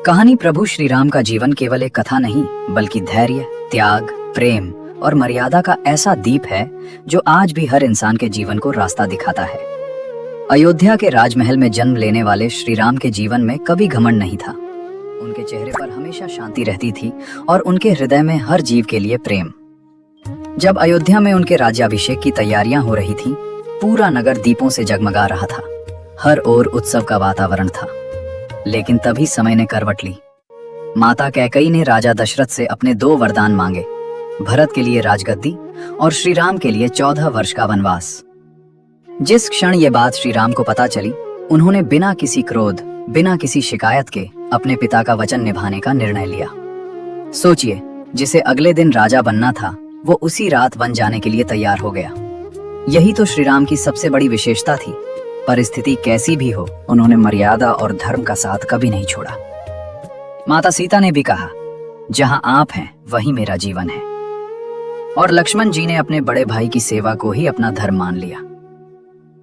कहानी प्रभु श्री राम का जीवन केवल एक कथा नहीं, बल्कि धैर्य, त्याग, प्रेम और मर्यादा का ऐसा दीप है जो आज भी हर इंसान के जीवन को रास्ता दिखाता है। अयोध्या के राजमहल में जन्म लेने वाले श्री राम के जीवन में कभी घमंड नहीं था। उनके चेहरे पर हमेशा शांति रहती थी और उनके हृदय में हर जीव के लिए प्रेम। जब अयोध्या में उनके राज्याभिषेक की तैयारियां हो रही थीं, पूरा नगर दीपों से जगमगा रहा था। हर ओर उत्सव का वातावरण था। लेकिन तभी समय ने करवट ली। माता कैकेयी ने राजा दशरथ से अपने 2 वरदान मांगे, भरत के लिए राजगद्दी और श्री राम के लिए 14 वर्ष का वनवास। जिस क्षण ये बात श्री राम को पता चली, उन्होंने बिना किसी क्रोध, बिना किसी शिकायत के अपने पिता का वचन निभाने का निर्णय लिया। सोचिए, जिसे अगले दिन राजा बनना था, वो उसी रात वन जाने के लिए तैयार हो गया। यही तो श्री राम की सबसे बड़ी विशेषता थी। परिस्थिति कैसी भी हो, उन्होंने मर्यादा और धर्म का साथ कभी नहीं छोड़ा। माता सीता ने भी कहा, जहां आप हैं वही मेरा जीवन है। और लक्ष्मण जी ने अपने बड़े भाई की सेवा को ही अपना धर्म मान लिया।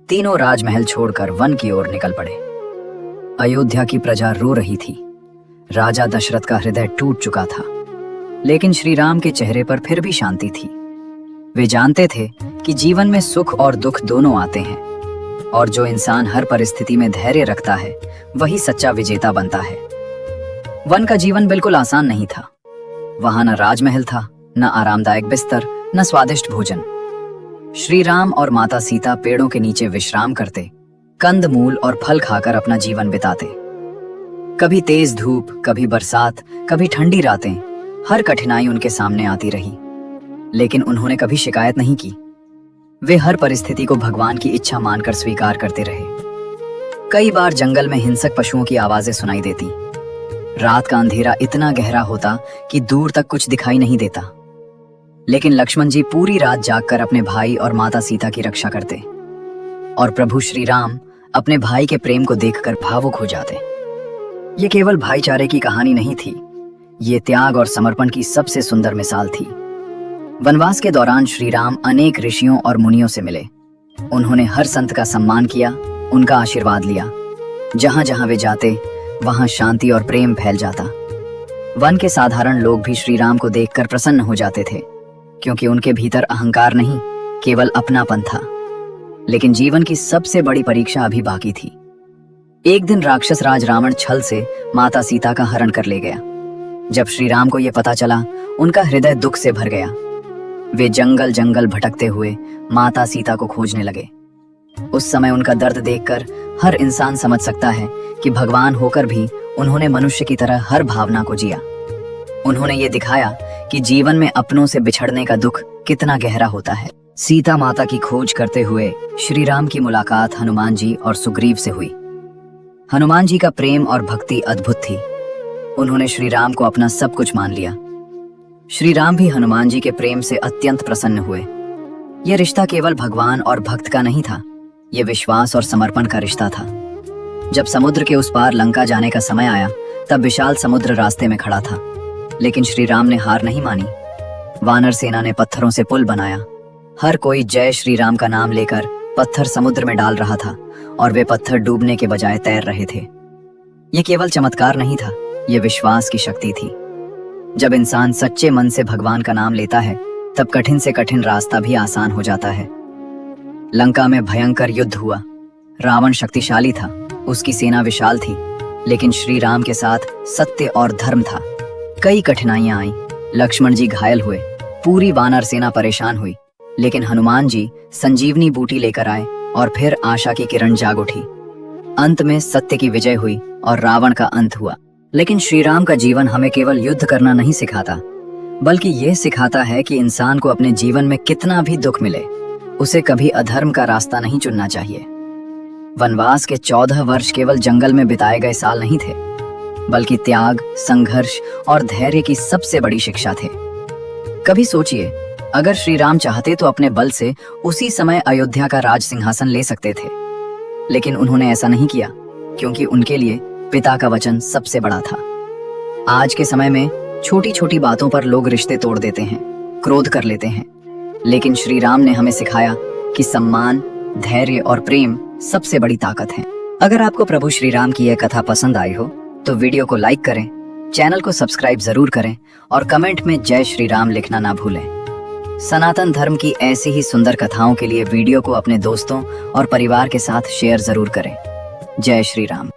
तीनों राजमहल छोड़कर वन की ओर निकल पड़े। अयोध्या की प्रजा रो रही थी। राजा दशरथ का हृदय टूट चुका था, लेकिन श्री राम के चेहरे पर फिर भी शांति थी। वे जानते थे कि जीवन में सुख और दुख दोनों आते हैं, और जो इंसान हर परिस्थिति में धैर्य रखता है, वही सच्चा विजेता बनता है। वन का जीवन बिल्कुल आसान नहीं था। वहां न राजमहल था, न आरामदायक बिस्तर, न स्वादिष्ट भोजन। श्री राम और माता सीता पेड़ों के नीचे विश्राम करते, कंद मूल और फल खाकर अपना जीवन बिताते। कभी तेज धूप, कभी बरसात, कभी ठंडी रातें, हर कठिनाई उनके सामने आती रही, लेकिन उन्होंने कभी शिकायत नहीं की। वे हर परिस्थिति को भगवान की इच्छा मानकर स्वीकार करते रहे। कई बार जंगल में हिंसक पशुओं की आवाजें सुनाई देती। रात का अंधेरा इतना गहरा होता कि दूर तक कुछ दिखाई नहीं देता, लेकिन लक्ष्मण जी पूरी रात जागकर अपने भाई और माता सीता की रक्षा करते, और प्रभु श्री राम अपने भाई के प्रेम को देखकर भावुक हो जाते। ये केवल भाईचारे की कहानी नहीं थी, ये त्याग और समर्पण की सबसे सुंदर मिसाल थी। वनवास के दौरान श्री राम अनेक ऋषियों और मुनियों से मिले। उन्होंने हर संत का सम्मान किया, उनका आशीर्वाद लिया। जहां जहां वे जाते, वहां शांति और प्रेम फैल जाता। वन के साधारण लोग भी श्री राम को देखकर प्रसन्न हो जाते थे, क्योंकि उनके भीतर अहंकार नहीं, केवल अपनापन था। लेकिन जीवन की सबसे बड़ी परीक्षा अभी बाकी थी। एक दिन राक्षस राज रावण छल से माता सीता का हरण कर ले गया। जब श्री राम को यह पता चला, उनका हृदय दुख से भर गया। वे जंगल जंगल भटकते हुए माता सीता को खोजने लगे। उस समय उनका दर्द देखकर हर इंसान समझ सकता है कि भगवान होकर भी उन्होंने मनुष्य की तरह हर भावना को जिया। उन्होंने ये दिखाया कि जीवन में अपनों से बिछड़ने का दुख कितना गहरा होता है। सीता माता की खोज करते हुए श्री राम की मुलाकात हनुमान जी और सुग्रीव से हुई। हनुमान जी का प्रेम और भक्ति अद्भुत थी। उन्होंने श्री राम को अपना सब कुछ मान लिया। श्री राम भी हनुमान जी के प्रेम से अत्यंत प्रसन्न हुए। यह रिश्ता केवल भगवान और भक्त का नहीं था, यह विश्वास और समर्पण का रिश्ता था। जब समुद्र के उस पार लंका जाने का समय आया, तब विशाल समुद्र रास्ते में खड़ा था, लेकिन श्री राम ने हार नहीं मानी। वानर सेना ने पत्थरों से पुल बनाया। हर कोई जय श्री राम का नाम लेकर पत्थर समुद्र में डाल रहा था, और वे पत्थर डूबने के बजाय तैर रहे थे। यह केवल चमत्कार नहीं था, यह विश्वास की शक्ति थी। जब इंसान सच्चे मन से भगवान का नाम लेता है, तब कठिन से कठिन रास्ता भी आसान हो जाता है। लंका में भयंकर युद्ध हुआ। रावण शक्तिशाली था, उसकी सेना विशाल थी, लेकिन श्री राम के साथ सत्य और धर्म था। कई कठिनाइयां आईं, लक्ष्मण जी घायल हुए, पूरी वानर सेना परेशान हुई, लेकिन हनुमान जी संजीवनी बूटी लेकर आए, और फिर आशा की किरण जाग उठी। अंत में सत्य की विजय हुई और रावण का अंत हुआ। लेकिन श्री राम का जीवन हमें केवल युद्ध करना नहीं सिखाता, बल्कि यह सिखाता है कि इंसान को अपने जीवन में कितना भी दुख मिले, उसे कभी अधर्म का रास्ता नहीं चुनना चाहिए। वनवास के 14 वर्ष केवल जंगल में बिताए गए साल नहीं थे, बल्कि त्याग, संघर्ष और धैर्य की सबसे बड़ी शिक्षा थे। कभी सोचिए, अगर श्री राम चाहते तो अपने बल से उसी समय अयोध्या का राज सिंहासन ले सकते थे, लेकिन उन्होंने ऐसा नहीं किया, क्योंकि उनके लिए पिता का वचन सबसे बड़ा था। आज के समय में छोटी छोटी बातों पर लोग रिश्ते तोड़ देते हैं, क्रोध कर लेते हैं, लेकिन श्री राम ने हमें सिखाया कि सम्मान, धैर्य और प्रेम सबसे बड़ी ताकत है। अगर आपको प्रभु श्री राम की यह कथा पसंद आई हो, तो वीडियो को लाइक करें, चैनल को सब्सक्राइब जरूर करें और कमेंट में जय श्री राम लिखना ना भूलें। सनातन धर्म की ऐसी ही सुंदर कथाओं के लिए वीडियो को अपने दोस्तों और परिवार के साथ शेयर जरूर करें। जय श्री राम।